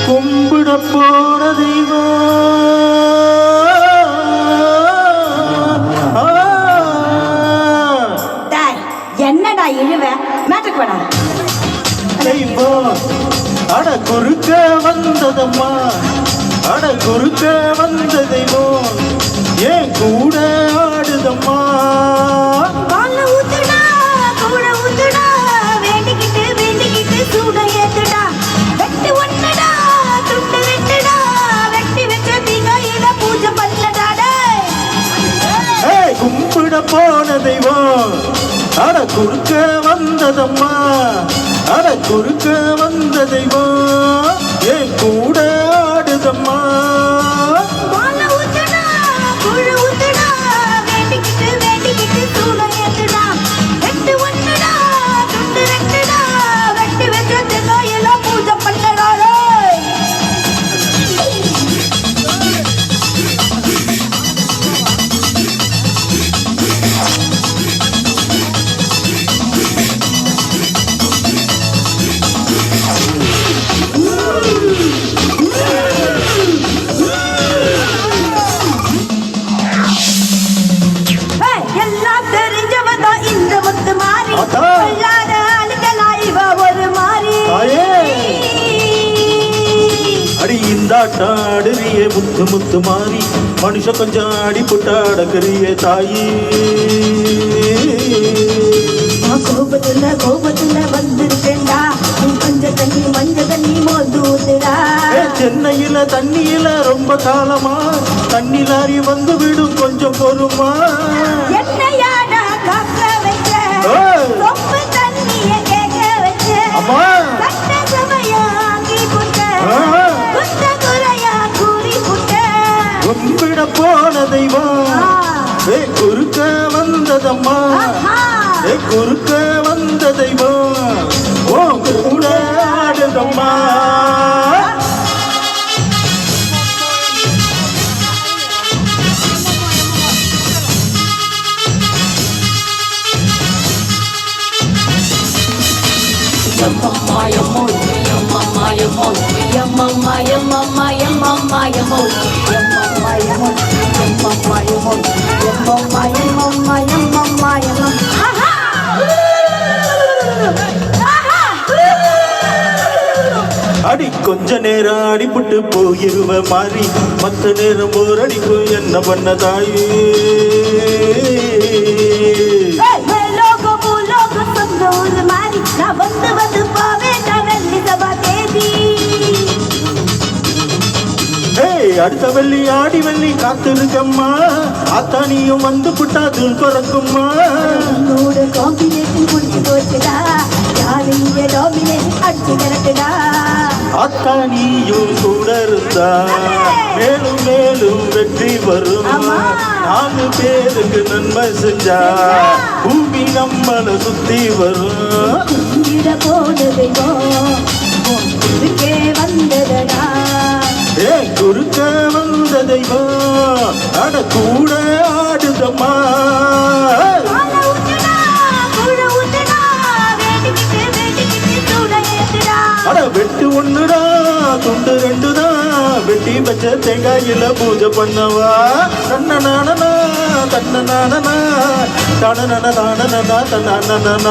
கும்பிட போன தெய்வம் என்னடா இழுவ மேட்டுக்கு வேடா தெய்வம் அட குறுக்க வந்ததம்மா அட குறுக்க வந்த தெய்வம் ஏன் கூட ஆடுதம்மா கும்பிட போன தெய்வம் அட குறுக்க வந்ததம்மா அட குறுக்க வந்த தெய்வம் ஏன் கூட ஆடுதம்மா அடிந்தாட்டாடுறியே முத்து முத்து மாறி மனுஷ கொஞ்சம் அடி புட்டாடக்குறியே தாயி கோபத்துல வந்திருக்கேன்டா கொஞ்சம் தண்ணி மஞ்ச தண்ணி மோதுடா சென்னையில தண்ணியில ரொம்ப காலமா தண்ணி லாரி வந்து விடும் கொஞ்சம் பொறுமா என்னையாடா காக்க வச்ச ரொம்ப தண்ணிய கேட்க வச்ச அம்மா கட்ட சமயாங்கி புட்ட குட்ட குறையா கூறி புட்ட கும்பிட போன தெய்வம் குறுக்க வந்ததம்மா குறுக்க வந்த தெய்வம் ஓ கூட ஆடுதம்மா அடி கொஞ்ச நேரம் அடிபட்டு போயிருவ மாறி மத்த நேரம் போர் அடிக்கும் என்ன பண்ண தாயே அடுத்த வெள்ளி ஆடி வெள்ளி காத்திருக்கம்மா அத்தானியும் வந்து புட்டா தூள் பிறக்கும்மா அத்தானியும் கூட இருந்தா மேலும் மேலும் வெற்றி வரும் 4 பேருக்கு நன்மை செஞ்சா பூமி நம்மள சுத்தி வரும் வந்ததடா குறுக்க வந்த தெய்வம் அட கூட ஆடுதம்மா அட வெட்டு ஒண்ணுடா துண்டு 2 தான் வெட்டி வச்ச தேங்காயில பூஜை பண்ணவா தன்ன நானனா தன்ன நானனா தன நன தான தன்ன